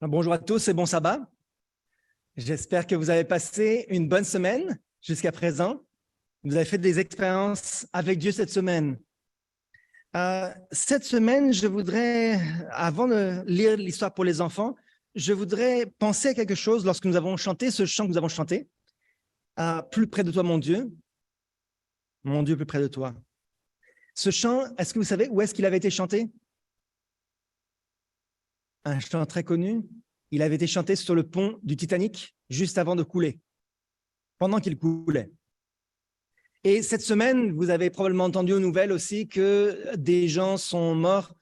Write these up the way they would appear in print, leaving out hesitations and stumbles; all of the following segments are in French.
Bonjour à tous et bon sabbat. J'espère que vous avez passé une bonne semaine jusqu'à présent. Vous avez fait des expériences avec Dieu cette semaine. Cette semaine, je voudrais, avant de lire l'histoire pour les enfants, je voudrais penser à quelque chose lorsque nous avons chanté ce chant que nous avons chanté. Plus près de toi, mon Dieu, plus près de toi. Ce chant, est-ce que vous savez où est-ce qu'il avait été chanté? Un chant très connu. Il avait été chanté sur le pont du Titanic juste avant de couler, pendant qu'il coulait. Et cette semaine, vous avez probablement entendu aux nouvelles aussi que des gens sont morts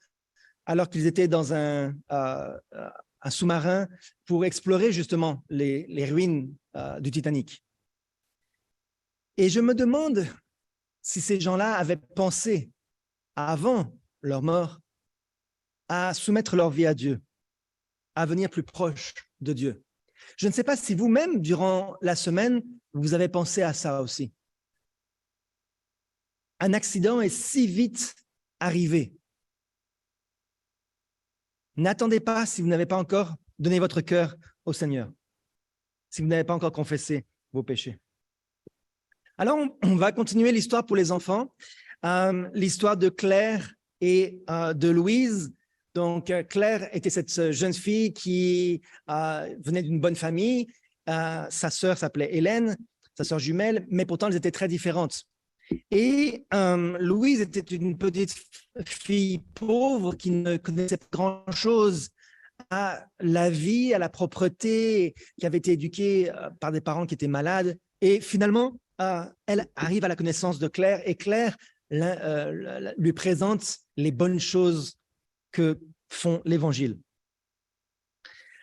alors qu'ils étaient dans un sous-marin pour explorer justement les ruines du Titanic. Et je me demande si ces gens-là avaient pensé, avant leur mort, à soumettre leur vie à Dieu, à venir plus proche de Dieu. Je ne sais pas si vous-même, durant la semaine, vous avez pensé à ça aussi. Un accident est si vite arrivé. N'attendez pas si vous n'avez pas encore donné votre cœur au Seigneur, si vous n'avez pas encore confessé vos péchés. Alors, on va continuer l'histoire pour les enfants, l'histoire de Claire et de Louise. Donc, Claire était cette jeune fille qui venait d'une bonne famille. Sa sœur s'appelait Hélène, sa sœur jumelle, mais pourtant, elles étaient très différentes. Et Louise était une petite fille pauvre qui ne connaissait pas grand-chose à la vie, à la propreté, qui avait été éduquée par des parents qui étaient malades. Et finalement, elle arrive à la connaissance de Claire et Claire lui présente les bonnes choses que font l'Évangile.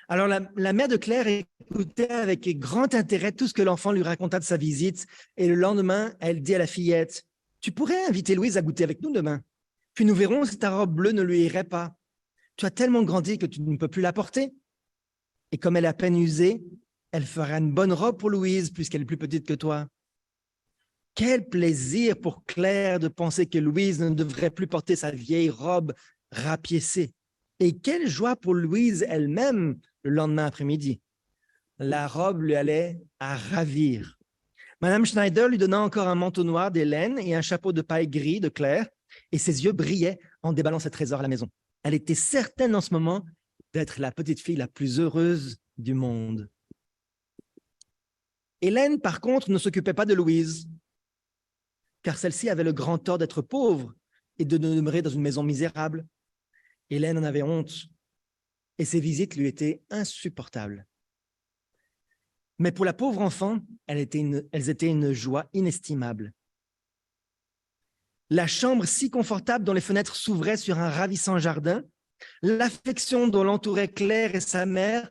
Alors, la mère de Claire écoutait avec grand intérêt tout ce que l'enfant lui raconta de sa visite. Et le lendemain, elle dit à la fillette, « Tu pourrais inviter Louise à goûter avec nous demain. Puis nous verrons si ta robe bleue ne lui irait pas. Tu as tellement grandi que tu ne peux plus la porter. » Et comme elle est à peine usée, elle fera une bonne robe pour Louise puisqu'elle est plus petite que toi. Quel plaisir pour Claire de penser que Louise ne devrait plus porter sa vieille robe rapiécée. Et quelle joie pour Louise elle-même le lendemain après-midi. La robe lui allait à ravir. Madame Schneider lui donna encore un manteau noir d'Hélène et un chapeau de paille gris de Claire, et ses yeux brillaient en déballant ses trésors à la maison. Elle était certaine en ce moment d'être la petite fille la plus heureuse du monde. Hélène, par contre, ne s'occupait pas de Louise, car celle-ci avait le grand tort d'être pauvre et de demeurer dans une maison misérable. Hélène en avait honte, et ses visites lui étaient insupportables. Mais pour la pauvre enfant, elles étaient une joie inestimable. La chambre si confortable dont les fenêtres s'ouvraient sur un ravissant jardin, l'affection dont l'entouraient Claire et sa mère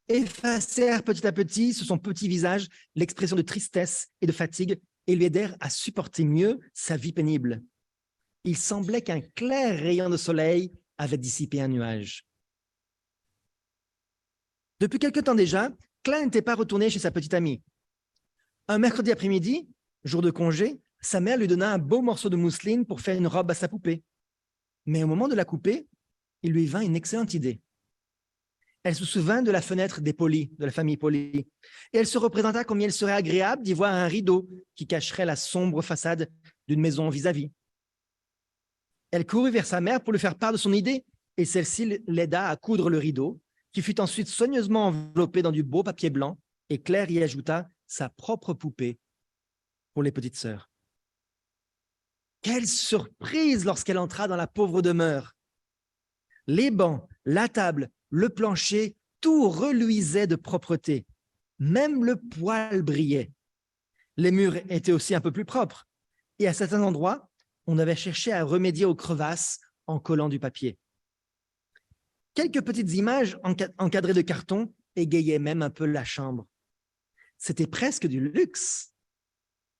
effacèrent petit à petit sur son petit visage l'expression de tristesse et de fatigue et lui aidèrent à supporter mieux sa vie pénible. Il semblait qu'un clair rayon de soleil avait dissipé un nuage. Depuis quelque temps déjà, Claire n'était pas retournée chez sa petite amie. Un mercredi après-midi, jour de congé, sa mère lui donna un beau morceau de mousseline pour faire une robe à sa poupée. Mais au moment de la couper, il lui vint une excellente idée. Elle se souvint de la fenêtre des Polis, de la famille Poli, et elle se représenta combien il serait agréable d'y voir un rideau qui cacherait la sombre façade d'une maison vis-à-vis. Elle courut vers sa mère pour lui faire part de son idée, et celle-ci l'aida à coudre le rideau, qui fut ensuite soigneusement enveloppé dans du beau papier blanc, et Claire y ajouta sa propre poupée pour les petites sœurs. Quelle surprise lorsqu'elle entra dans la pauvre demeure! Les bancs, la table, le plancher, tout reluisait de propreté. Même le poêle brillait. Les murs étaient aussi un peu plus propres, et à certains endroits, on avait cherché à remédier aux crevasses en collant du papier. Quelques petites images encadrées de carton égayaient même un peu la chambre. C'était presque du luxe.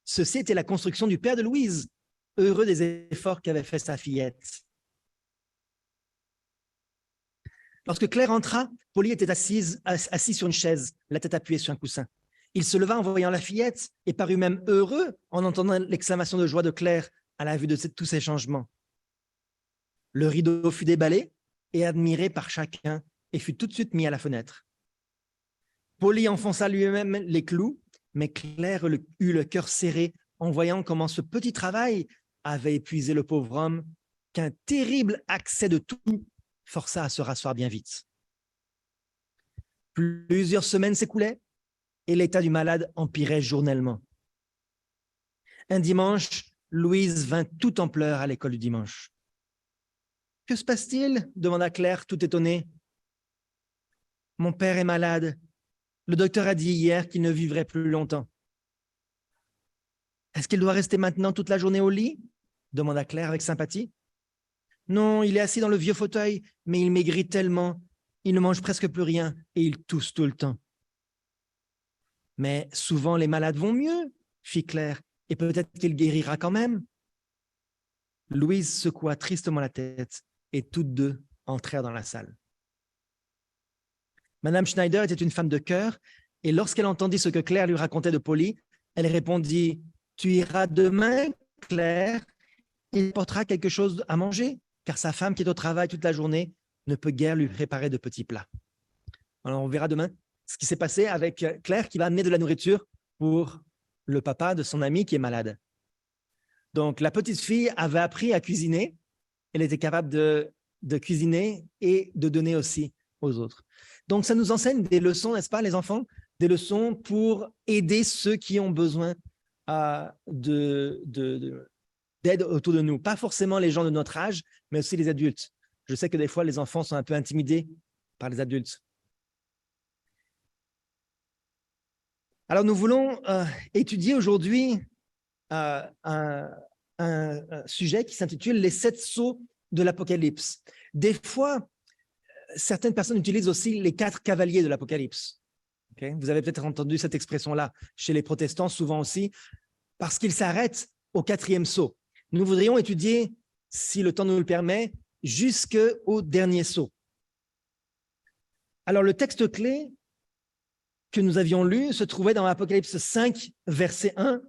Ceci était la construction du père de Louise, heureux des efforts qu'avait fait sa fillette. Lorsque Claire entra, Polly était assis sur une chaise, la tête appuyée sur un coussin. Il se leva en voyant la fillette et parut même heureux en entendant l'exclamation de joie de Claire à la vue de tous ces changements. Le rideau fut déballé et admiré par chacun et fut tout de suite mis à la fenêtre. Polly enfonça lui-même les clous, mais Claire eut le cœur serré en voyant comment ce petit travail avait épuisé le pauvre homme, qu'un terrible accès de toux força à se rasseoir bien vite. Plusieurs semaines s'écoulaient et l'état du malade empirait journellement. Un dimanche, Louise vint tout en pleurs à l'école du dimanche. « Que se passe-t-il » demanda Claire, tout étonnée. « Mon père est malade. Le docteur a dit hier qu'il ne vivrait plus longtemps. »« Est-ce qu'il doit rester maintenant toute la journée au lit » demanda Claire avec sympathie. « Non, il est assis dans le vieux fauteuil, mais il maigrit tellement. Il ne mange presque plus rien et il tousse tout le temps. »« Mais souvent les malades vont mieux, » fit Claire, « et peut-être qu'il guérira quand même. » Louise secoua tristement la tête et toutes deux entrèrent dans la salle. Madame Schneider était une femme de cœur et lorsqu'elle entendit ce que Claire lui racontait de Polly, elle répondit « Tu iras demain, Claire, il portera quelque chose à manger, car sa femme qui est au travail toute la journée ne peut guère lui préparer de petits plats. » Alors on verra demain ce qui s'est passé avec Claire qui va amener de la nourriture pour le papa de son ami qui est malade. Donc la petite fille avait appris à cuisiner, elle était capable de cuisiner et de donner aussi aux autres. Donc ça nous enseigne des leçons, n'est-ce pas les enfants? Des leçons pour aider ceux qui ont besoin d'aide autour de nous. Pas forcément les gens de notre âge, mais aussi les adultes. Je sais que des fois les enfants sont un peu intimidés par les adultes. Alors nous voulons étudier aujourd'hui un sujet qui s'intitule « Les 7 sceaux de l'Apocalypse ». Des fois, certaines personnes utilisent aussi les 4 cavaliers de l'Apocalypse. Okay? Vous avez peut-être entendu cette expression-là chez les protestants, souvent aussi, parce qu'ils s'arrêtent au 4e sceau. Nous voudrions étudier, si le temps nous le permet, jusqu'au dernier sceau. Alors, le texte clé que nous avions lu se trouvait dans Apocalypse 5, verset 1,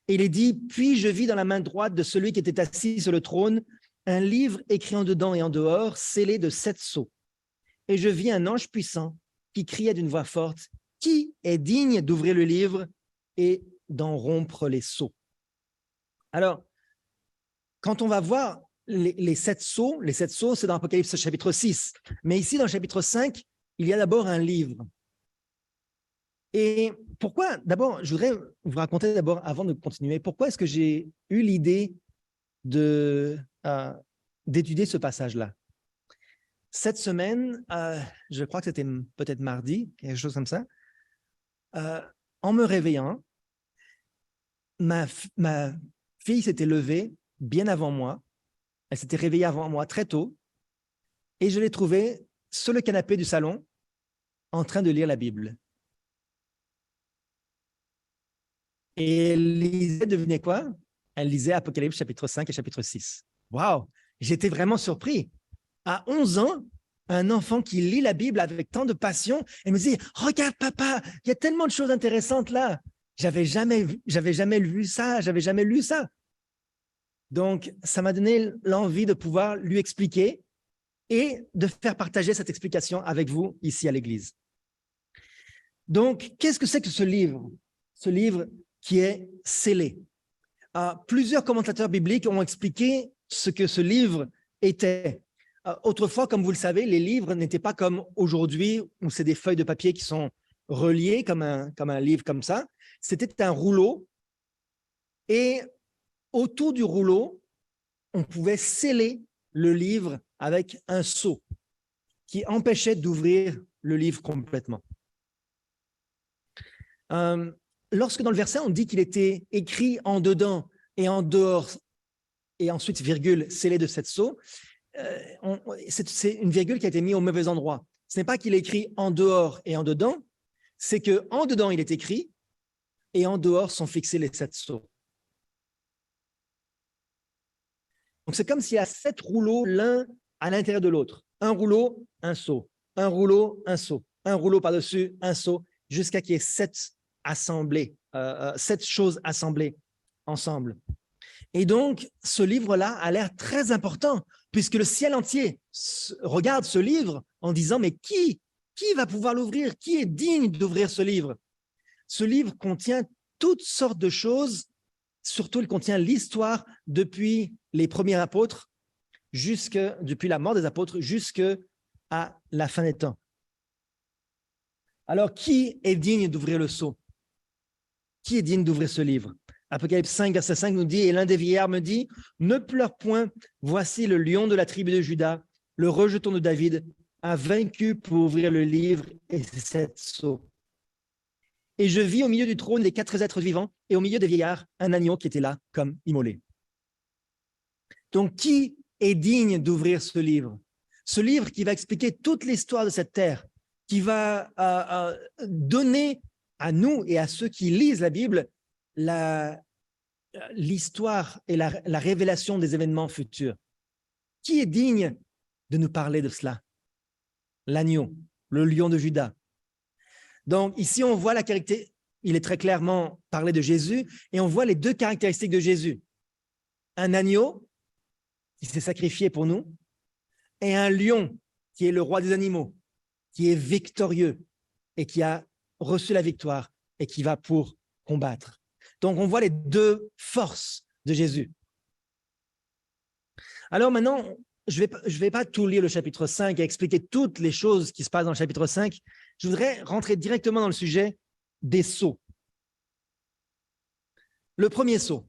et il est dit « Puis je vis dans la main droite de celui qui était assis sur le trône un livre écrit en dedans et en dehors, scellé de 7 sceaux. Et je vis un ange puissant qui criait d'une voix forte « Qui est digne d'ouvrir le livre et d'en rompre les sceaux ?» Alors, quand on va voir les 7 sceaux, c'est dans Apocalypse chapitre 6. Mais ici, dans le chapitre 5, il y a d'abord un livre. Et pourquoi, d'abord, je voudrais vous raconter d'abord, avant de continuer, pourquoi est-ce que j'ai eu l'idée d'étudier ce passage-là. Cette semaine, je crois que c'était peut-être mardi, quelque chose comme ça, en me réveillant, ma fille s'était levée bien avant moi, elle s'était réveillée avant moi très tôt, et je l'ai trouvée sur le canapé du salon en train de lire la Bible. Et elle lisait, devinez quoi? Elle lisait Apocalypse chapitre 5 et chapitre 6. Waouh! J'étais vraiment surpris. À 11 ans, un enfant qui lit la Bible avec tant de passion, elle me dit « Regarde papa, il y a tellement de choses intéressantes là. J'avais jamais lu ça, j'avais jamais lu ça. » Donc, ça m'a donné l'envie de pouvoir lui expliquer et de faire partager cette explication avec vous ici à l'église. Donc, qu'est-ce que c'est que ce livre? Ce livre qui est scellé. Plusieurs commentateurs bibliques ont expliqué ce que ce livre était. Autrefois, comme vous le savez, les livres n'étaient pas comme aujourd'hui, où c'est des feuilles de papier qui sont reliées comme un livre comme ça. C'était un rouleau et autour du rouleau, on pouvait sceller le livre avec un sceau qui empêchait d'ouvrir le livre complètement. Lorsque dans le verset, on dit qu'il était écrit en dedans et en dehors, et ensuite, virgule, scellé de 7 sceaux, c'est une virgule qui a été mise au mauvais endroit. Ce n'est pas qu'il est écrit en dehors et en dedans, c'est qu'en dedans, il est écrit, et en dehors sont fixés les 7 sceaux. Donc, c'est comme s'il y a 7 rouleaux, l'un à l'intérieur de l'autre. Un rouleau, un rouleau, un seau, un rouleau par-dessus, un seau, jusqu'à qu'il y ait 7 assemblés, 7 choses assemblées ensemble. Et donc, ce livre-là a l'air très important puisque le ciel entier regarde ce livre en disant, mais qui va pouvoir l'ouvrir? Qui est digne d'ouvrir ce livre? Ce livre contient toutes sortes de choses, surtout il contient l'histoire depuis les premiers apôtres, depuis la mort des apôtres, jusqu'à la fin des temps. Alors, qui est digne d'ouvrir le sceau? Qui est digne d'ouvrir ce livre? Apocalypse 5, verset 5 nous dit, « Et l'un des vieillards me dit, ne pleure point, voici le lion de la tribu de Juda, le rejeton de David, a vaincu pour ouvrir le livre et ses 7 sceaux. Et je vis au milieu du trône les 4 êtres vivants et au milieu des vieillards un agneau qui était là comme immolé. » Donc, qui est digne d'ouvrir ce livre? Ce livre qui va expliquer toute l'histoire de cette terre, qui va donner à nous et à ceux qui lisent la Bible l'histoire et la révélation des événements futurs. Qui est digne de nous parler de cela? L'agneau, le lion de Juda. Donc ici, on voit la caractéristique, il est très clairement parlé de Jésus, et on voit les 2 caractéristiques de Jésus. Un agneau qui s'est sacrifié pour nous, et un lion qui est le roi des animaux, qui est victorieux et qui a reçu la victoire et qui va pour combattre. Donc, on voit les 2 forces de Jésus. Alors maintenant, je vais pas tout lire le chapitre 5 et expliquer toutes les choses qui se passent dans le chapitre 5. Je voudrais rentrer directement dans le sujet des sceaux. Le premier sceau.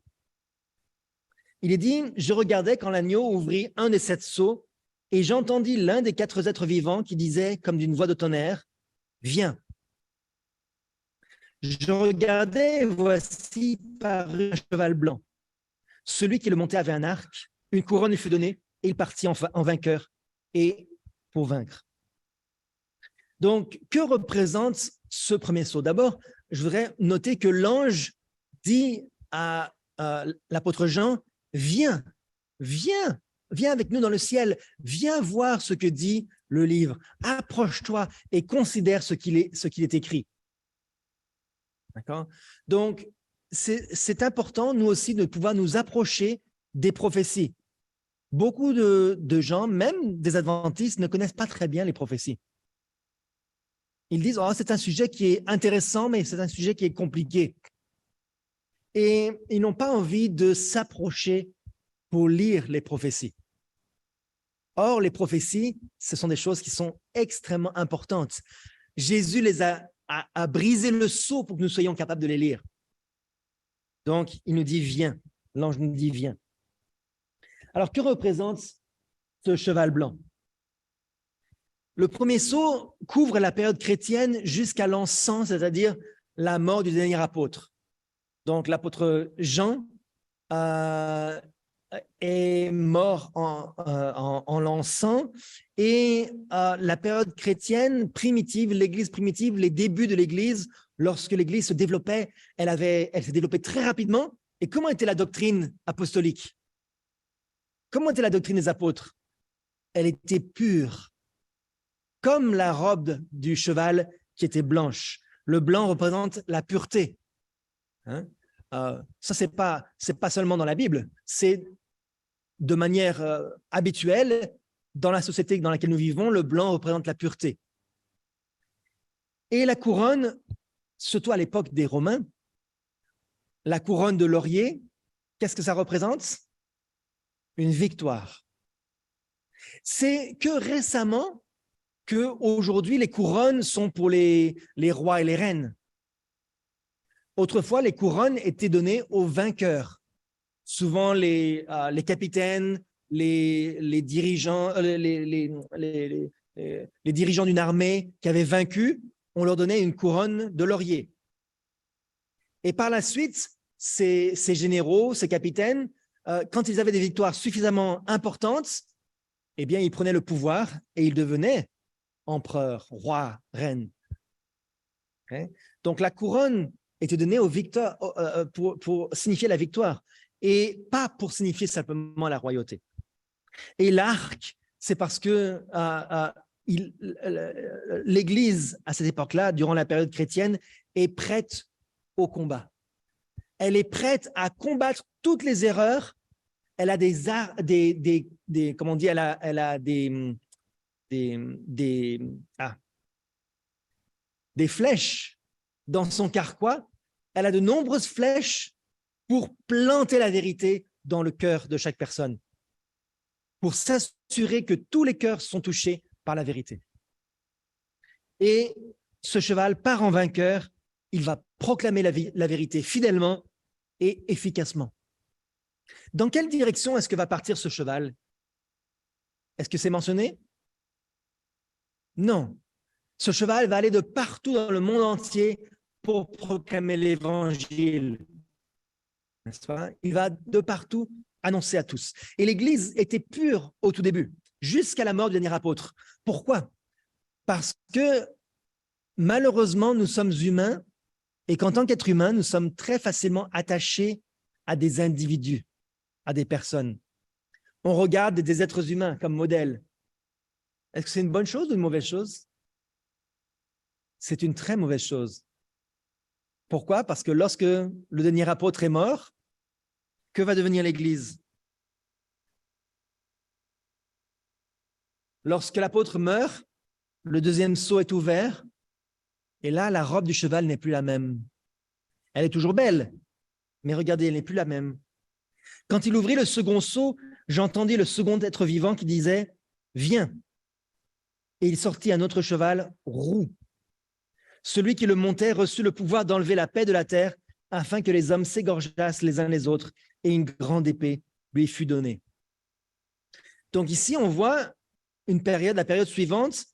Il est dit, « Je regardais quand l'agneau ouvrit un des 7 sceaux et j'entendis l'un des 4 êtres vivants qui disait, comme d'une voix de tonnerre, « Viens !» Je regardais, voici parut un cheval blanc. Celui qui le montait avait un arc, une couronne lui fut donnée, et il partit en vainqueur et pour vaincre. Donc, que représente ce premier sceau? D'abord, je voudrais noter que l'ange dit à l'apôtre Jean, « Viens, viens, viens avec nous dans le ciel, viens voir ce que dit le livre, approche-toi et considère ce qu'il est écrit. » D'accord? Donc, c'est important, nous aussi, de pouvoir nous approcher des prophéties. Beaucoup de gens, même des adventistes, ne connaissent pas très bien les prophéties. Ils disent, « Oh, c'est un sujet qui est intéressant, mais c'est un sujet qui est compliqué. » Et ils n'ont pas envie de s'approcher pour lire les prophéties. Or, les prophéties, ce sont des choses qui sont extrêmement importantes. Jésus les a brisé le sceau pour que nous soyons capables de les lire. Donc, il nous dit, viens. L'ange nous dit, viens. Alors, que représente ce cheval blanc? Le premier sceau couvre la période chrétienne jusqu'à l'an 100, c'est-à-dire la mort du dernier apôtre. Donc, l'apôtre Jean est mort en l'an 100 et la période chrétienne primitive, l'Église primitive, les débuts de l'Église, lorsque l'Église se développait, elle s'est développée très rapidement. Et comment était la doctrine apostolique? Comment était la doctrine des apôtres? Elle était pure, comme la robe du cheval qui était blanche. Le blanc représente la pureté. Hein? Ça, c'est pas seulement dans la Bible, c'est de manière habituelle, dans la société dans laquelle nous vivons, le blanc représente la pureté. Et la couronne, surtout à l'époque des Romains, la couronne de laurier, qu'est-ce que ça représente? Une victoire. C'est que récemment qu'aujourd'hui, les couronnes sont pour les rois et les reines. Autrefois, les couronnes étaient données aux vainqueurs. Souvent, les capitaines, les dirigeants, les dirigeants d'une armée qui avaient vaincu, on leur donnait une couronne de laurier. Et par la suite, ces généraux, ces capitaines, quand ils avaient des victoires suffisamment importantes, eh bien, ils prenaient le pouvoir et ils devenaient empereurs, rois, reines. Okay? Donc, la couronne était donnée aux victoires pour signifier la victoire et pas pour signifier simplement la royauté. Et l'arc, c'est parce que l'Église, à cette époque-là, durant la période chrétienne, est prête au combat. Elle est prête à combattre toutes les erreurs elle a comment on dit, elle a des flèches dans son carquois. Elle a de nombreuses flèches pour planter la vérité dans le cœur de chaque personne, pour s'assurer que tous les cœurs sont touchés par la vérité. Et ce cheval part en vainqueur, il va proclamer la vérité fidèlement et efficacement. Dans quelle direction est-ce que va partir ce cheval? Est-ce que c'est mentionné? Non. Ce cheval va aller de partout dans le monde entier pour proclamer l'évangile. N'est-ce pas? Il va de partout annoncer à tous. Et l'Église était pure au tout début, jusqu'à la mort du dernier apôtre. Pourquoi? Parce que malheureusement, nous sommes humains et qu'en tant qu'être humain, nous sommes très facilement attachés à des individus, à des personnes. On regarde des êtres humains comme modèle. Est-ce que c'est une bonne chose ou une mauvaise chose? C'est une très mauvaise chose. Pourquoi? Parce que lorsque le dernier apôtre est mort, que va devenir l'Église? Lorsque l'apôtre meurt, le deuxième sceau est ouvert, et là, la robe du cheval n'est plus la même. Elle est toujours belle, mais regardez, elle n'est plus la même. Quand il ouvrit le second sceau, j'entendis le second être vivant qui disait « Viens !» Et il sortit un autre cheval roux. Celui qui le montait reçut le pouvoir d'enlever la paix de la terre afin que les hommes s'égorgeassent les uns les autres et une grande épée lui fut donnée. Donc ici, on voit la période suivante,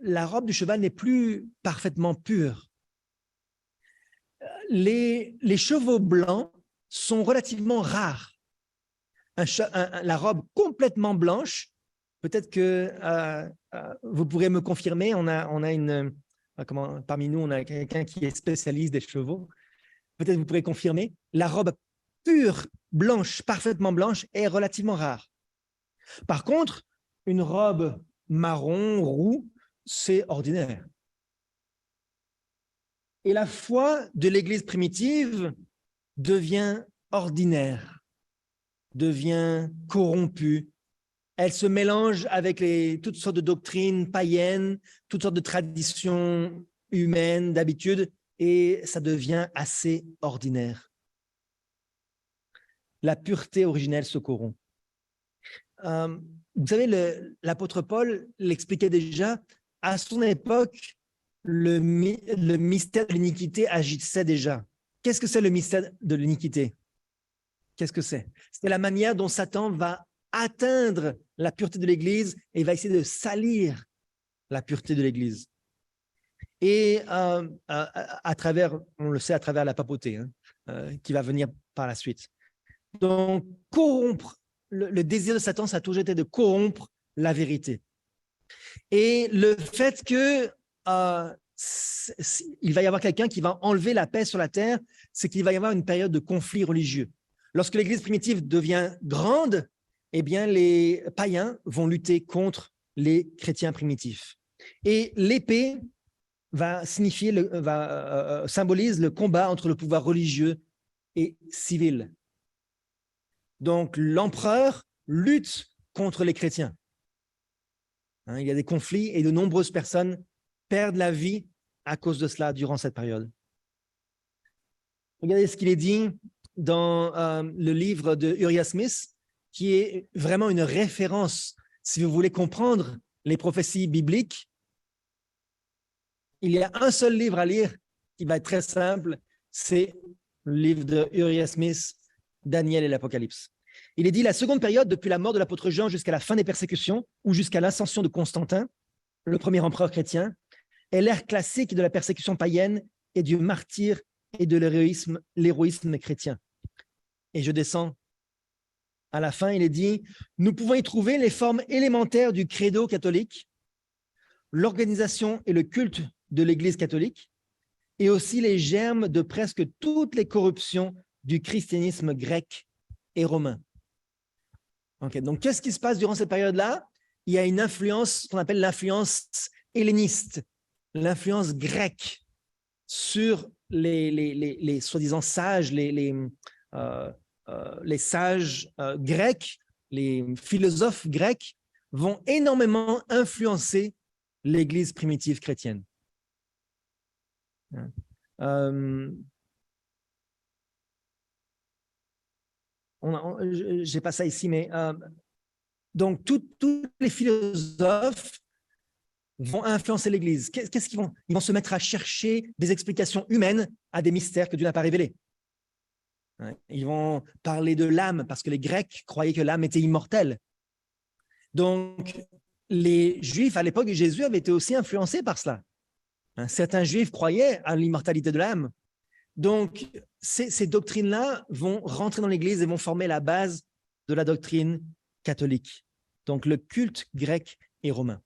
la robe du cheval n'est plus parfaitement pure. Les chevaux blancs sont relativement rares. La robe complètement blanche, peut-être que vous pourrez me confirmer, parmi nous, on a quelqu'un qui est spécialiste des chevaux. Peut-être vous pourrez confirmer, la robe pure, blanche, parfaitement blanche, est relativement rare. Par contre, une robe marron, roux, c'est ordinaire. Et la foi de l'Église primitive devient ordinaire, devient corrompue. Elle se mélange avec toutes sortes de doctrines païennes, toutes sortes de traditions humaines, d'habitudes, et ça devient assez ordinaire. La pureté originelle se corrompt. Vous savez, l'apôtre Paul l'expliquait déjà, à son époque, le mystère de l'iniquité agissait déjà. Qu'est-ce que c'est le mystère de l'iniquité? Qu'est-ce que c'est? C'est la manière dont Satan va atteindre la pureté de l'Église et va essayer de salir la pureté de l'Église. Et à travers, on le sait, à travers la papauté, qui va venir par la suite. Donc, corrompre, le désir de Satan, ça a toujours été de corrompre la vérité. Et le fait que il va y avoir quelqu'un qui va enlever la paix sur la terre, c'est qu'il va y avoir une période de conflit religieux. Lorsque l'Église primitive devient grande, eh bien, les païens vont lutter contre les chrétiens primitifs. Et l'épée symbolise le combat entre le pouvoir religieux et civil. Donc, l'empereur lutte contre les chrétiens. Il y a des conflits et de nombreuses personnes perdent la vie à cause de cela durant cette période. Regardez ce qu'il est dit dans le livre de Uriah Smith, qui est vraiment une référence si vous voulez comprendre les prophéties bibliques. Il y a un seul livre à lire qui va être très simple, c'est le livre de Uriah Smith, Daniel et l'Apocalypse. Il est dit, la seconde période, depuis la mort de l'apôtre Jean jusqu'à la fin des persécutions ou jusqu'à l'ascension de Constantin, le premier empereur chrétien, est l'ère classique de la persécution païenne et du martyre et de l'héroïsme chrétien. Et je descends à la fin, il est dit, nous pouvons y trouver les formes élémentaires du credo catholique, l'organisation et le culte de l'Église catholique, et aussi les germes de presque toutes les corruptions du christianisme grec et romain. Okay, donc, qu'est-ce qui se passe durant cette période-là? Il y a une influence, qu'on appelle l'influence helléniste, l'influence grecque sur les soi-disant sages, les sages grecs, les philosophes grecs vont énormément influencer l'Église primitive chrétienne. J'ai pas ça ici, mais donc tous les philosophes vont influencer l'Église. Qu'est-ce qu'ils vont? Ils vont se mettre à chercher des explications humaines à des mystères que Dieu n'a pas révélés. Ils vont parler de l'âme parce que les Grecs croyaient que l'âme était immortelle. Donc, les Juifs à l'époque de Jésus avaient été aussi influencés par cela. Certains Juifs croyaient à l'immortalité de l'âme. Donc, ces doctrines-là vont rentrer dans l'Église et vont former la base de la doctrine catholique. Donc, le culte grec et romain.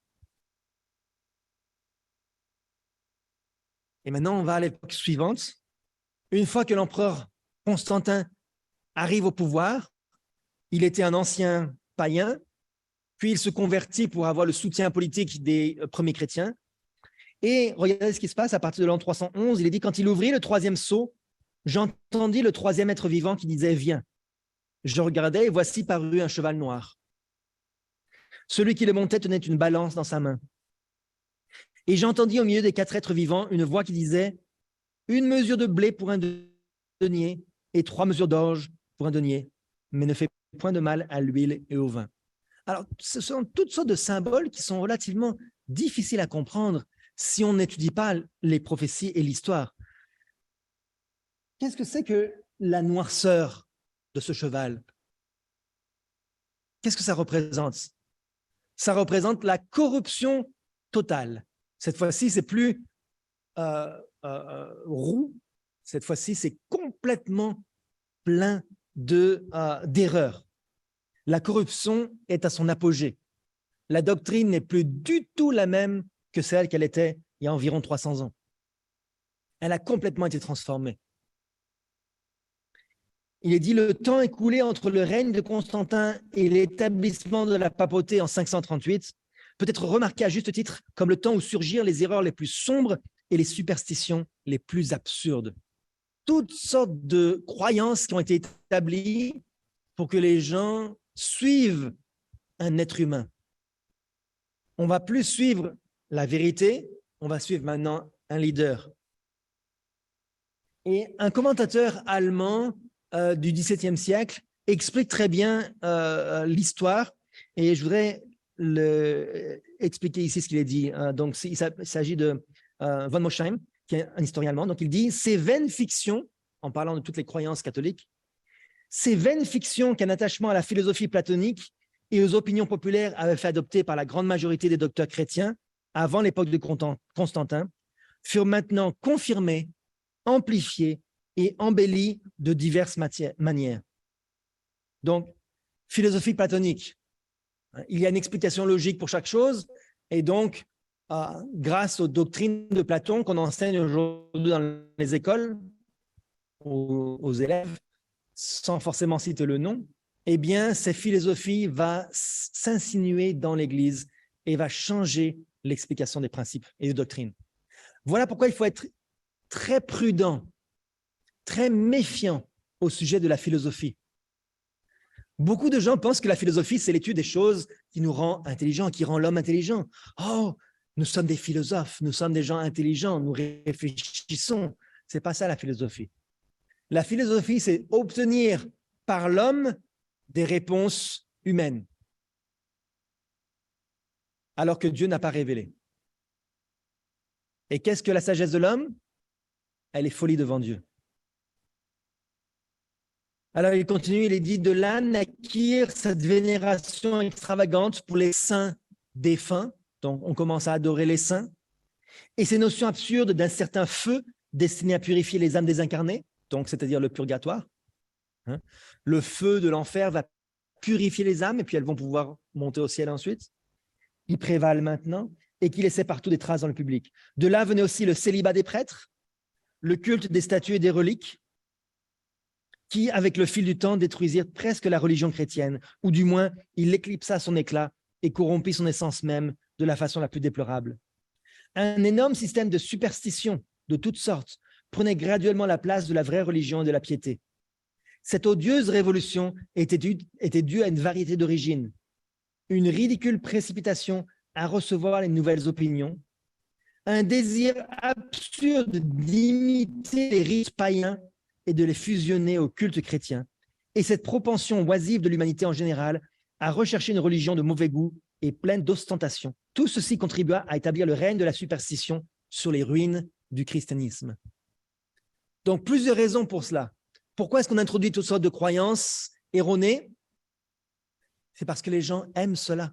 Et maintenant, on va à l'époque suivante. Une fois que l'empereur Constantin arrive au pouvoir, il était un ancien païen, puis il se convertit pour avoir le soutien politique des premiers chrétiens. Et regardez ce qui se passe à partir de l'an 311. Il est dit, quand il ouvrit le troisième sceau, j'entendis le troisième être vivant qui disait, viens. Je regardais et voici parut un cheval noir. Celui qui le montait tenait une balance dans sa main. Et j'entendis au milieu des quatre êtres vivants une voix qui disait, une mesure de blé pour un denier et 3 mesures d'orge pour un denier, mais ne fait point de mal à l'huile et au vin. Alors, ce sont toutes sortes de symboles qui sont relativement difficiles à comprendre si on n'étudie pas les prophéties et l'histoire. Qu'est-ce que c'est que la noirceur de ce cheval? Qu'est-ce que ça représente? Ça représente la corruption totale. Cette fois-ci, c'est plus roux. Cette fois-ci, c'est complètement plein d'erreurs. La corruption est à son apogée. La doctrine n'est plus du tout la même que celle qu'elle était il y a environ 300 ans. Elle a complètement été transformée. Il est dit, le temps écoulé entre le règne de Constantin et l'établissement de la papauté en 538 peut être remarqué à juste titre comme le temps où surgirent les erreurs les plus sombres et les superstitions les plus absurdes. Toutes sortes de croyances qui ont été établies pour que les gens suivent un être humain. On ne va plus suivre la vérité, on va suivre maintenant un leader. Et un commentateur allemand du XVIIe siècle explique très bien l'histoire, et je voudrais expliquer ici ce qu'il est dit. Donc, il s'agit de von Mosheim, qui est un historien allemand. Donc, il dit « Ces vaines fictions », en parlant de toutes les croyances catholiques, « ces vaines fictions qu'un attachement à la philosophie platonique et aux opinions populaires avait fait adopter par la grande majorité des docteurs chrétiens avant l'époque de Constantin, furent maintenant confirmées, amplifiées et embellies de diverses manières. » Donc, philosophie platonique. Il y a une explication logique pour chaque chose, et donc, grâce aux doctrines de Platon qu'on enseigne aujourd'hui dans les écoles, aux élèves, sans forcément citer le nom, eh bien, cette philosophie va s'insinuer dans l'Église et va changer l'explication des principes et des doctrines. Voilà pourquoi il faut être très prudent, très méfiant au sujet de la philosophie. Beaucoup de gens pensent que la philosophie, c'est l'étude des choses qui nous rend intelligents, qui rend l'homme intelligent. Oh, nous sommes des philosophes, nous sommes des gens intelligents, nous réfléchissons. Ce n'est pas ça la philosophie. La philosophie, c'est obtenir par l'homme des réponses humaines, alors que Dieu n'a pas révélé. Et qu'est-ce que la sagesse de l'homme? Elle est folie devant Dieu. Alors il continue, il est dit, de là naquirent cette vénération extravagante pour les saints défunts, donc on commence à adorer les saints, et ces notions absurdes d'un certain feu destiné à purifier les âmes désincarnées, donc c'est-à-dire le purgatoire. Le feu de l'enfer va purifier les âmes et puis elles vont pouvoir monter au ciel ensuite. Ils prévalent maintenant et qui laissaient partout des traces dans le public. De là venait aussi le célibat des prêtres, le culte des statues et des reliques, qui, avec le fil du temps, détruisirent presque la religion chrétienne, ou du moins, il éclipsa son éclat et corrompit son essence même de la façon la plus déplorable. Un énorme système de superstitions de toutes sortes prenait graduellement la place de la vraie religion et de la piété. Cette odieuse révolution était due à une variété d'origines, une ridicule précipitation à recevoir les nouvelles opinions, un désir absurde d'imiter les rites païens et de les fusionner au culte chrétien, et cette propension oisive de l'humanité en général à rechercher une religion de mauvais goût et pleine d'ostentation. Tout ceci contribua à établir le règne de la superstition sur les ruines du christianisme. Donc, plusieurs raisons pour cela. Pourquoi est-ce qu'on introduit toutes sortes de croyances erronées? C'est parce que les gens aiment cela.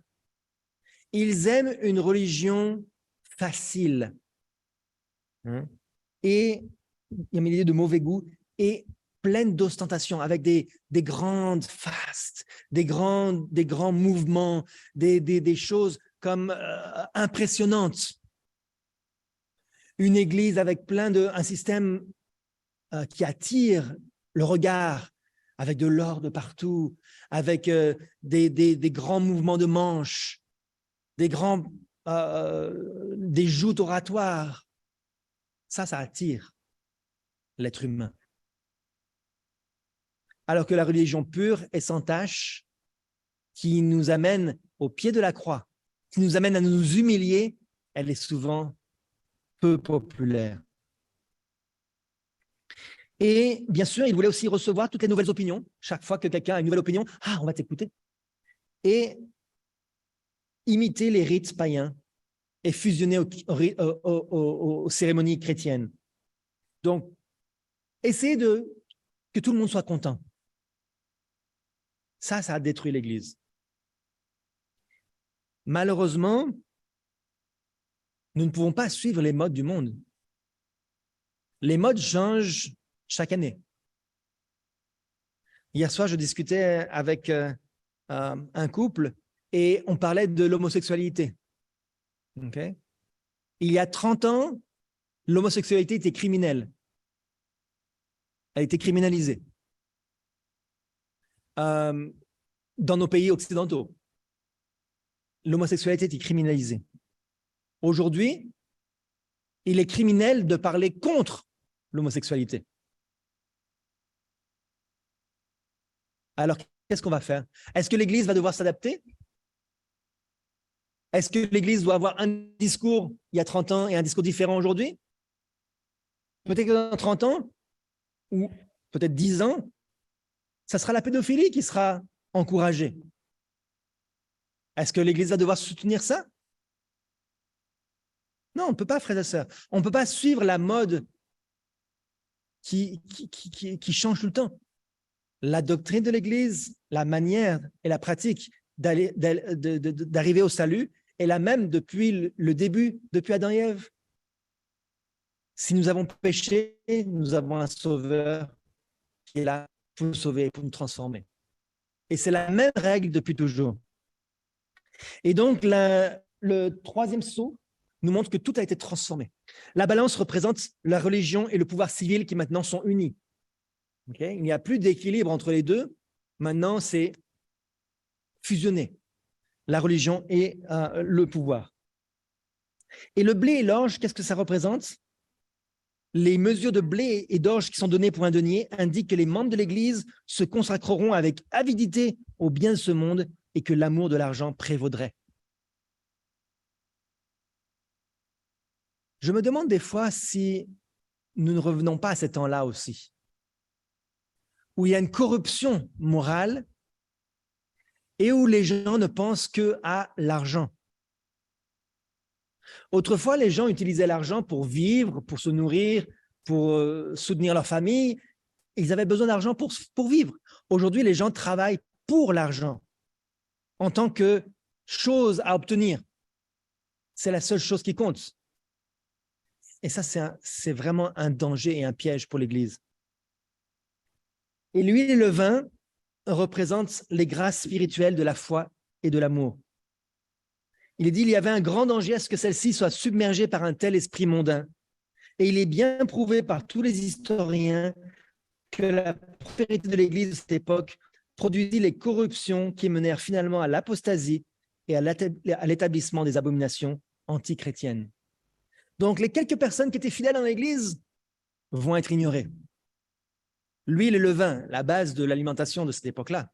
Ils aiment une religion facile. Et il y a une idée de mauvais goût et pleine d'ostentation, avec des grandes fastes, des grands mouvements, des choses comme impressionnantes. Une église avec un système qui attire le regard, avec de l'or de partout, avec des grands mouvements de manches, des joutes oratoires. Ça attire l'être humain. Alors que la religion pure et sans tache, qui nous amène au pied de la croix, qui nous amène à nous humilier, elle est souvent peu populaire. Et bien sûr, il voulait aussi recevoir toutes les nouvelles opinions. Chaque fois que quelqu'un a une nouvelle opinion, on va t'écouter. Et imiter les rites païens et fusionner aux cérémonies chrétiennes. Donc, essayer que tout le monde soit content. Ça a détruit l'Église. Malheureusement, nous ne pouvons pas suivre les modes du monde. Les modes changent chaque année. Hier soir, je discutais avec un couple et on parlait de l'homosexualité. Okay? Il y a 30 ans, l'homosexualité était criminelle. Elle était criminalisée. Dans nos pays occidentaux, l'homosexualité était criminalisée. Aujourd'hui, il est criminel de parler contre l'homosexualité. Alors, qu'est-ce qu'on va faire? Est-ce que l'Église va devoir s'adapter? Est-ce que l'Église doit avoir un discours il y a 30 ans et un discours différent aujourd'hui? Peut-être que dans 30 ans, ou peut-être 10 ans, ça sera la pédophilie qui sera encouragée. Est-ce que l'Église va devoir soutenir ça? Non, on ne peut pas, frères et sœurs. On ne peut pas suivre la mode qui change tout le temps. La doctrine de l'Église, la manière et la pratique d'arriver au salut est la même depuis le début, depuis Adam et Ève. Si nous avons péché, nous avons un sauveur qui est là pour nous sauver, pour nous transformer. Et c'est la même règle depuis toujours. Et donc, le troisième sceau nous montre que tout a été transformé. La balance représente la religion et le pouvoir civil qui maintenant sont unis. Okay? Il n'y a plus d'équilibre entre les deux. Maintenant, c'est fusionné, la religion et le pouvoir. Et le blé et l'orge, qu'est-ce que ça représente? Les mesures de blé et d'orge qui sont données pour un denier indiquent que les membres de l'Église se consacreront avec avidité au bien de ce monde et que l'amour de l'argent prévaudrait. Je me demande des fois si nous ne revenons pas à ces temps-là aussi, où il y a une corruption morale et où les gens ne pensent qu'à l'argent. Autrefois, les gens utilisaient l'argent pour vivre, pour se nourrir, pour soutenir leur famille. Ils avaient besoin d'argent pour vivre. Aujourd'hui, les gens travaillent pour l'argent en tant que chose à obtenir. C'est la seule chose qui compte. Et ça, c'est vraiment un danger et un piège pour l'Église. Et l'huile et le vin représentent les grâces spirituelles de la foi et de l'amour. Il est dit, il y avait un grand danger à ce que celle-ci soit submergée par un tel esprit mondain. Et il est bien prouvé par tous les historiens que la prospérité de l'Église de cette époque produisit les corruptions qui menèrent finalement à l'apostasie et à l'établissement des abominations antichrétiennes. Donc, les quelques personnes qui étaient fidèles dans l'Église vont être ignorées. l'huile et le vin, la base de l'alimentation de cette époque-là,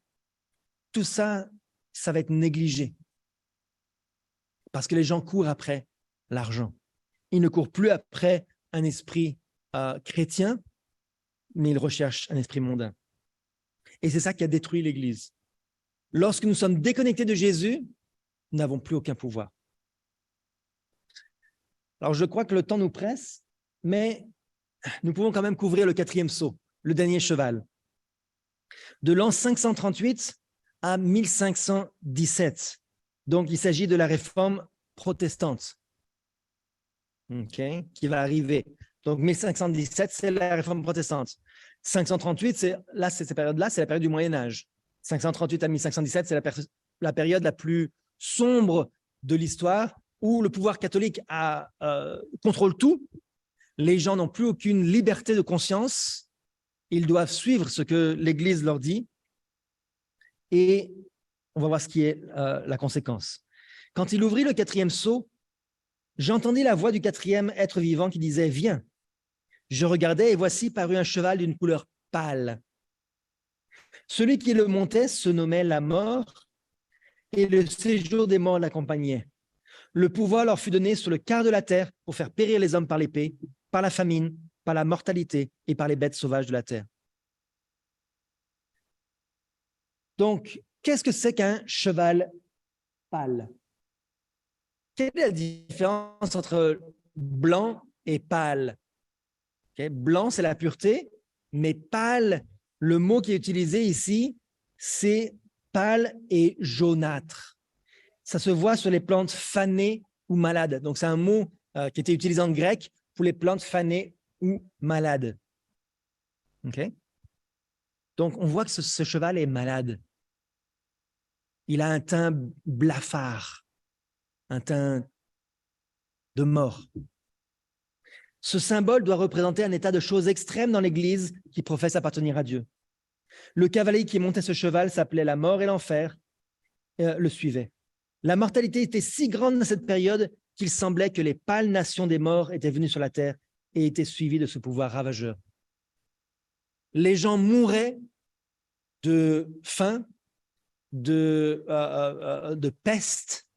tout ça, ça va être négligé. Parce que les gens courent après l'argent. Ils ne courent plus après un esprit chrétien, mais ils recherchent un esprit mondain. Et c'est ça qui a détruit l'Église. Lorsque nous sommes déconnectés de Jésus, nous n'avons plus aucun pouvoir. Alors, je crois que le temps nous presse, mais nous pouvons quand même couvrir le 4e sceau, le dernier cheval. De l'an 538 à 1517. Donc, il s'agit de la réforme protestante qui va arriver. Donc, 1517, c'est la réforme protestante. 538, cette période-là, c'est la période du Moyen-Âge. 538 à 1517, c'est la période la plus sombre de l'histoire où le pouvoir catholique contrôle tout. Les gens n'ont plus aucune liberté de conscience. Ils doivent suivre ce que l'Église leur dit. Et on va voir ce qui est la conséquence. Quand il ouvrit le 4e sceau, j'entendis la voix du 4e être vivant qui disait « Viens ». Je regardais et voici parut un cheval d'une couleur pâle. Celui qui le montait se nommait la mort et le séjour des morts l'accompagnait. Le pouvoir leur fut donné sur le quart de la terre pour faire périr les hommes par l'épée, par la famine, par la mortalité et par les bêtes sauvages de la terre. Donc, qu'est-ce que c'est qu'un cheval pâle? Quelle est la différence entre blanc et pâle? Blanc, c'est la pureté, mais pâle, le mot qui est utilisé ici, c'est pâle et jaunâtre. Ça se voit sur les plantes fanées ou malades. Donc, c'est un mot qui était utilisé en grec pour les plantes fanées ou malades. Donc, on voit que ce cheval est malade. Il a un teint blafard, un teint de mort. Ce symbole doit représenter un état de choses extrêmes dans l'Église qui professe appartenir à Dieu. Le cavalier qui montait ce cheval s'appelait la mort et l'enfer, le suivait. La mortalité était si grande dans cette période qu'il semblait que les pâles nations des morts étaient venues sur la terre et étaient suivies de ce pouvoir ravageur. Les gens mouraient de faim, de peste,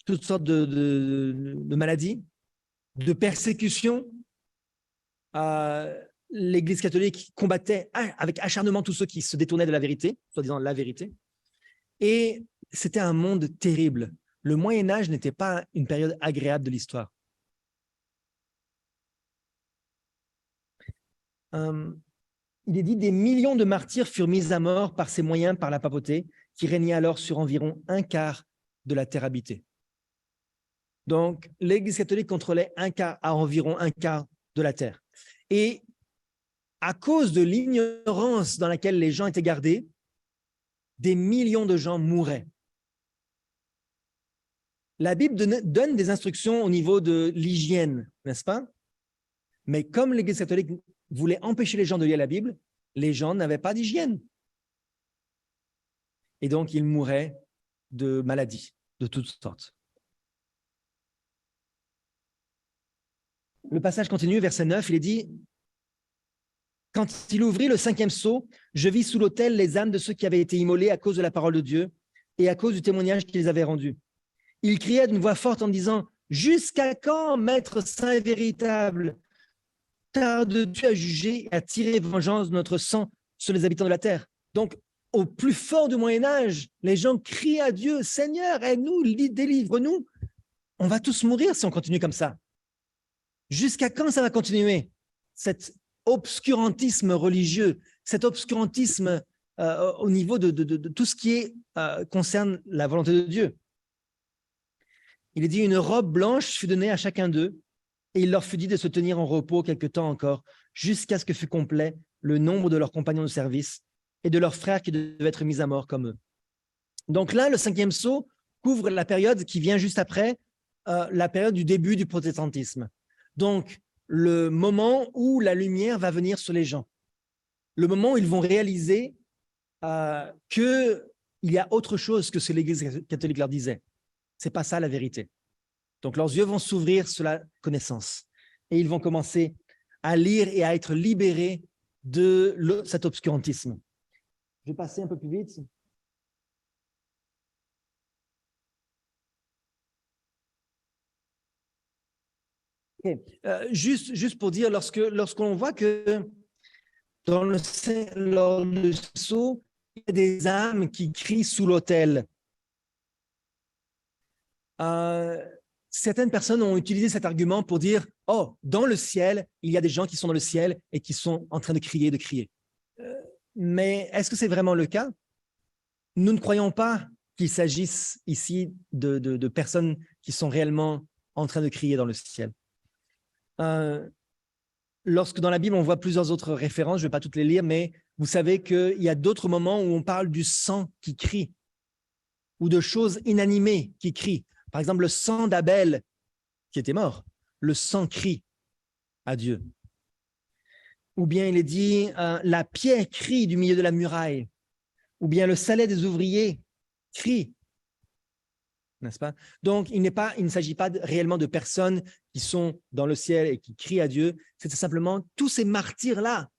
toutes sortes de maladies, de persécutions. L'Église catholique combattait avec acharnement tous ceux qui se détournaient de la vérité, soi-disant la vérité. Et c'était un monde terrible. Le Moyen-Âge n'était pas une période agréable de l'histoire. Il est dit des millions de martyrs furent mis à mort par ces moyens, par la papauté, qui régnait alors sur environ un quart de la terre habitée. Donc, l'Église catholique contrôlait environ un quart de la terre. Et à cause de l'ignorance dans laquelle les gens étaient gardés, des millions de gens mouraient. La Bible donne des instructions au niveau de l'hygiène, n'est-ce pas? Mais comme l'Église catholique voulait empêcher les gens de lire la Bible, les gens n'avaient pas d'hygiène. Et donc, ils mouraient de maladies de toutes sortes. Le passage continue, verset 9, il est dit « Quand il ouvrit le 5e sceau, je vis sous l'autel les âmes de ceux qui avaient été immolés à cause de la parole de Dieu et à cause du témoignage qu'ils avaient rendu. Il criait d'une voix forte en disant « Jusqu'à quand, Maître saint et véritable, tardes-tu à juger et à tirer vengeance de notre sang sur les habitants de la terre ?» Donc, au plus fort du Moyen-Âge, les gens crient à Dieu « Seigneur, aide-nous, délivre-nous. On va tous mourir si on continue comme ça. » Jusqu'à quand ça va continuer, cet obscurantisme religieux, cet obscurantisme au niveau de tout ce qui concerne la volonté de Dieu? Il est dit, une robe blanche fut donnée à chacun d'eux, et il leur fut dit de se tenir en repos quelque temps encore, jusqu'à ce que fût complet le nombre de leurs compagnons de service et de leurs frères qui devaient être mis à mort comme eux. Donc là, le 5e sceau couvre la période qui vient juste après, la période du début du protestantisme. Donc, le moment où la lumière va venir sur les gens, le moment où ils vont réaliser qu'il y a autre chose que ce que l'Église catholique leur disait. Ce n'est pas ça la vérité. Donc, leurs yeux vont s'ouvrir sur la connaissance et ils vont commencer à lire et à être libérés de cet obscurantisme. Je vais passer un peu plus vite. Okay. Juste pour dire, lorsqu'on voit que lors du sceau, il y a des âmes qui crient sous l'autel. Certaines personnes ont utilisé cet argument pour dire « Oh, dans le ciel, il y a des gens qui sont dans le ciel et qui sont en train de crier, de crier. » Mais est-ce que c'est vraiment le cas? Nous ne croyons pas qu'il s'agisse ici de personnes qui sont réellement en train de crier dans le ciel. Lorsque dans la Bible, on voit plusieurs autres références, je ne vais pas toutes les lire, mais vous savez qu'il y a d'autres moments où on parle du sang qui crie ou de choses inanimées qui crient. Par exemple, le sang d'Abel qui était mort, le sang crie à Dieu. Ou bien il est dit, la pierre crie du milieu de la muraille. Ou bien le salaire des ouvriers crie. N'est-ce pas? Donc, il ne s'agit pas réellement de personnes qui sont dans le ciel et qui crient à Dieu. C'est simplement tous ces martyrs-là.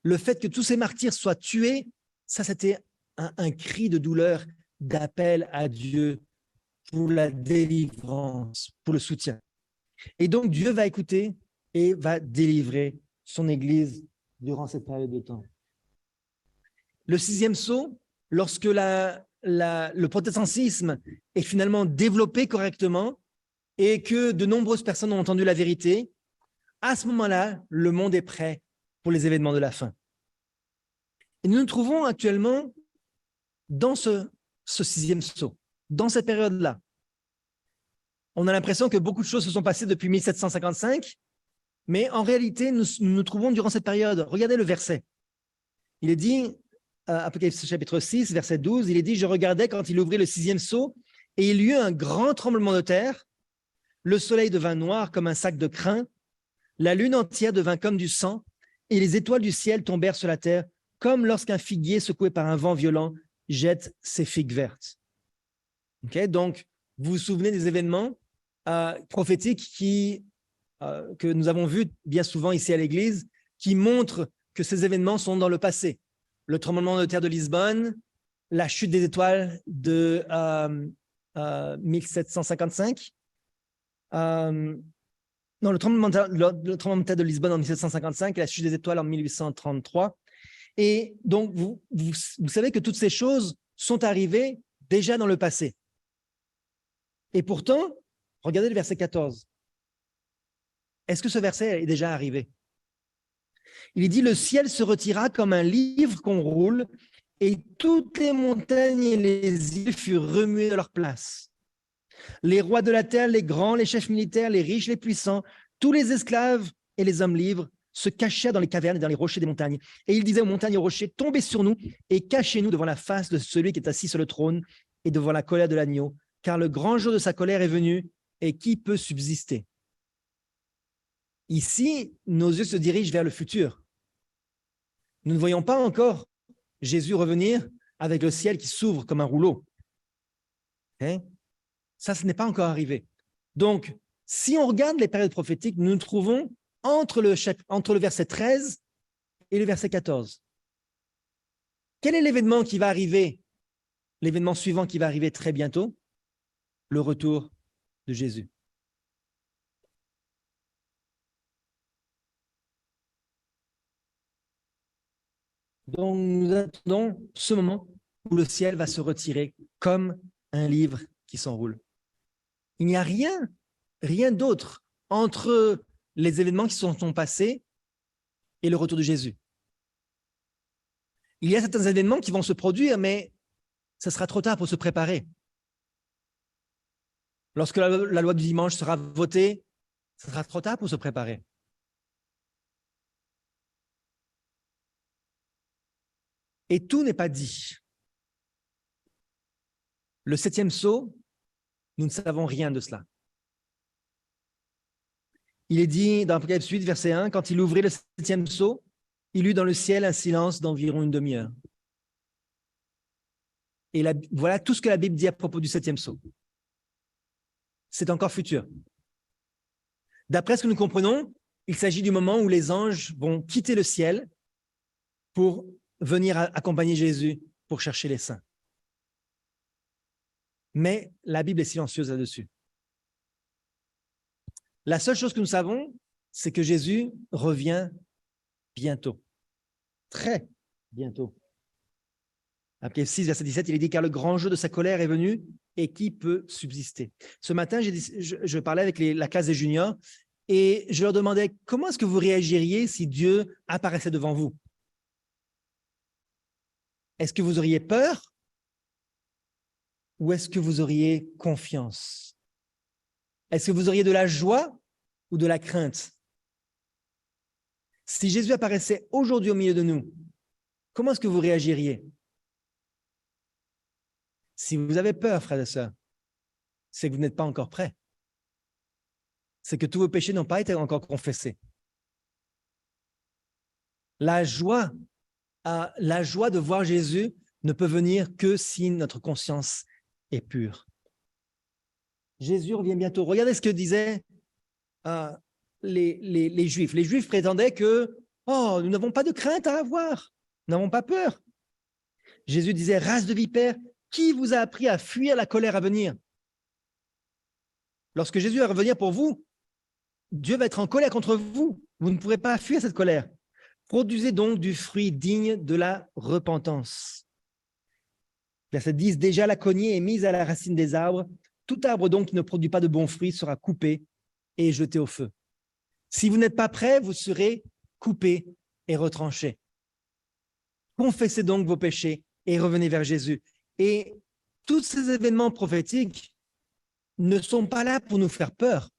Le fait que tous ces martyrs soient tués, ça, c'était un cri de douleur, d'appel à Dieu pour la délivrance, pour le soutien. Et donc, Dieu va écouter et va délivrer son Église durant cette période de temps. Le 6e sceau, lorsque le protestantisme est finalement développé correctement et que de nombreuses personnes ont entendu la vérité, à ce moment-là, le monde est prêt pour les événements de la fin. Et nous nous trouvons actuellement dans ce 6e sceau, dans cette période-là. On a l'impression que beaucoup de choses se sont passées depuis 1755, mais en réalité, nous nous trouvons durant cette période. Regardez le verset. Il est dit, Apocalypse chapitre 6, verset 12, il est dit « Je regardais quand il ouvrit le 6e sceau, et il y eut un grand tremblement de terre. Le soleil devint noir comme un sac de crin, la lune entière devint comme du sang, et les étoiles du ciel tombèrent sur la terre, comme lorsqu'un figuier secoué par un vent violent jette ses figues vertes. » Okay, donc, vous vous souvenez des événements prophétiques que nous avons vus bien souvent ici à l'Église, qui montrent que ces événements sont dans le passé. Le tremblement de terre de Lisbonne, la chute des étoiles de 1755. Non, le tremblement de terre de Lisbonne en 1755 et la chute des étoiles en 1833. Et donc, vous savez que toutes ces choses sont arrivées déjà dans le passé. Et pourtant, regardez le verset 14. Est-ce que ce verset est déjà arrivé? Il dit « Le ciel se retira comme un livre qu'on roule, et toutes les montagnes et les îles furent remuées de leur place. Les rois de la terre, les grands, les chefs militaires, les riches, les puissants, tous les esclaves et les hommes libres se cachèrent dans les cavernes et dans les rochers des montagnes. Et ils disaient aux montagnes et aux rochers, tombez sur nous et cachez-nous devant la face de celui qui est assis sur le trône et devant la colère de l'agneau, car le grand jour de sa colère est venu, et qui peut subsister ?» Ici, nos yeux se dirigent vers le futur. Nous ne voyons pas encore Jésus revenir avec le ciel qui s'ouvre comme un rouleau. Okay? Ça, ce n'est pas encore arrivé. Donc, si on regarde les périodes prophétiques, nous nous trouvons entre le verset 13 et le verset 14. Quel est l'événement qui va arriver, l'événement suivant qui va arriver très bientôt? Le retour de Jésus. Donc, nous attendons ce moment où le ciel va se retirer comme un livre qui s'enroule. Il n'y a rien d'autre entre les événements qui sont passés et le retour de Jésus. Il y a certains événements qui vont se produire, mais ce sera trop tard pour se préparer. Lorsque la loi du dimanche sera votée, ce sera trop tard pour se préparer. Et tout n'est pas dit. Le 7e sceau, nous ne savons rien de cela. Il est dit dans Apocalypse 8, verset 1, quand il ouvrit le 7e sceau, il eut dans le ciel un silence d'environ une demi-heure. Et voilà tout ce que la Bible dit à propos du 7e sceau. C'est encore futur. D'après ce que nous comprenons, il s'agit du moment où les anges vont quitter le ciel pour venir accompagner Jésus pour chercher les saints. Mais la Bible est silencieuse là-dessus. La seule chose que nous savons, c'est que Jésus revient bientôt, très bientôt. Apocalypse 6, verset 17, il est dit « Car le grand jour de sa colère est venu, et qui peut subsister ?» Ce matin, je parlais avec la classe des juniors, et je leur demandais « Comment est-ce que vous réagiriez si Dieu apparaissait devant vous? Est-ce que vous auriez peur ou est-ce que vous auriez confiance? Est-ce que vous auriez de la joie ou de la crainte? Si Jésus apparaissait aujourd'hui au milieu de nous, comment est-ce que vous réagiriez? Si vous avez peur, frères et sœurs, c'est que vous n'êtes pas encore prêts. C'est que tous vos péchés n'ont pas été encore confessés. La joie de voir Jésus ne peut venir que si notre conscience est pure. Jésus revient bientôt. Regardez ce que disaient les Juifs. Les Juifs prétendaient que « Oh, nous n'avons pas de crainte à avoir, nous n'avons pas peur. » Jésus disait « Race de vipères, qui vous a appris à fuir la colère à venir ?» Lorsque Jésus va revenir pour vous, Dieu va être en colère contre vous. Vous ne pourrez pas fuir cette colère. Produisez donc du fruit digne de la repentance. Verset 10, déjà la cognée est mise à la racine des arbres. Tout arbre donc qui ne produit pas de bons fruits sera coupé et jeté au feu. Si vous n'êtes pas prêts, vous serez coupés et retranchés. Confessez donc vos péchés et revenez vers Jésus. Et tous ces événements prophétiques ne sont pas là pour nous faire peur.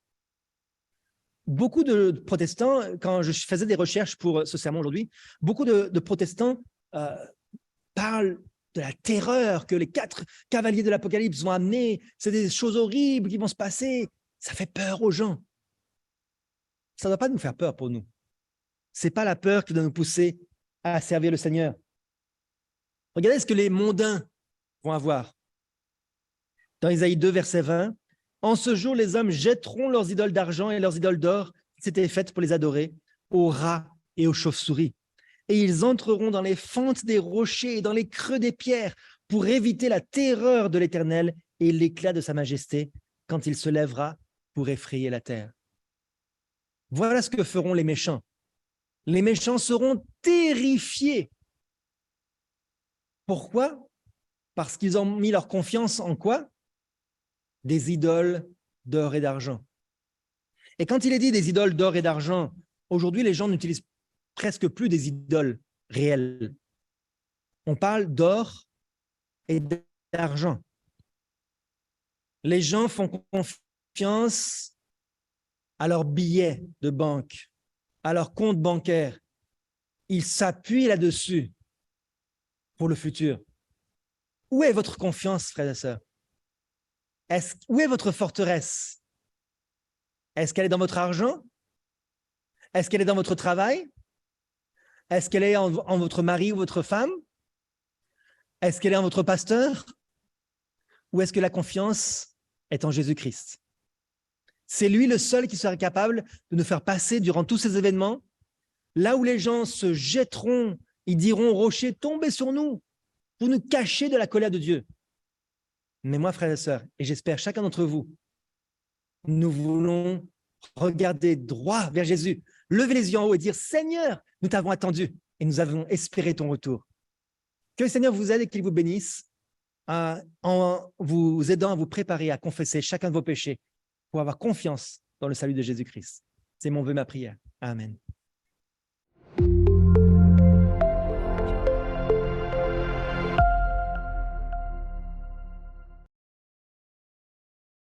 Beaucoup de protestants, quand je faisais des recherches pour ce sermon aujourd'hui, beaucoup de protestants parlent de la terreur que les 4 cavaliers de l'Apocalypse vont amener. C'est des choses horribles qui vont se passer. Ça fait peur aux gens. Ça ne doit pas nous faire peur pour nous. Ce n'est pas la peur qui doit nous pousser à servir le Seigneur. Regardez ce que les mondains vont avoir. Dans Isaïe 2, verset 20, « En ce jour, les hommes jetteront leurs idoles d'argent et leurs idoles d'or qui s'étaient faites pour les adorer, aux rats et aux chauves-souris. Et ils entreront dans les fentes des rochers et dans les creux des pierres pour éviter la terreur de l'Éternel et l'éclat de sa majesté quand il se lèvera pour effrayer la terre. » Voilà ce que feront les méchants. Les méchants seront terrifiés. Pourquoi? Parce qu'ils ont mis leur confiance en quoi? Des idoles d'or et d'argent. Et quand il est dit des idoles d'or et d'argent, aujourd'hui, les gens n'utilisent presque plus des idoles réelles. On parle d'or et d'argent. Les gens font confiance à leurs billets de banque, à leur compte bancaire. Ils s'appuient là-dessus pour le futur. Où est votre confiance, frères et sœurs? Où est votre forteresse? Est-ce qu'elle est dans votre argent? Est-ce qu'elle est dans votre travail? Est-ce qu'elle est en votre mari ou votre femme? Est-ce qu'elle est en votre pasteur? Ou est-ce que la confiance est en Jésus-Christ? C'est lui le seul qui sera capable de nous faire passer durant tous ces événements, là où les gens se jetteront, ils diront « Rocher, tombez sur nous » pour nous cacher de la colère de Dieu. Mais moi, frères et sœurs, et j'espère chacun d'entre vous, nous voulons regarder droit vers Jésus, lever les yeux en haut et dire « Seigneur, nous t'avons attendu et nous avons espéré ton retour. » Que le Seigneur vous aide et qu'il vous bénisse en vous aidant à vous préparer à confesser chacun de vos péchés pour avoir confiance dans le salut de Jésus-Christ. C'est mon vœu, ma prière. Amen.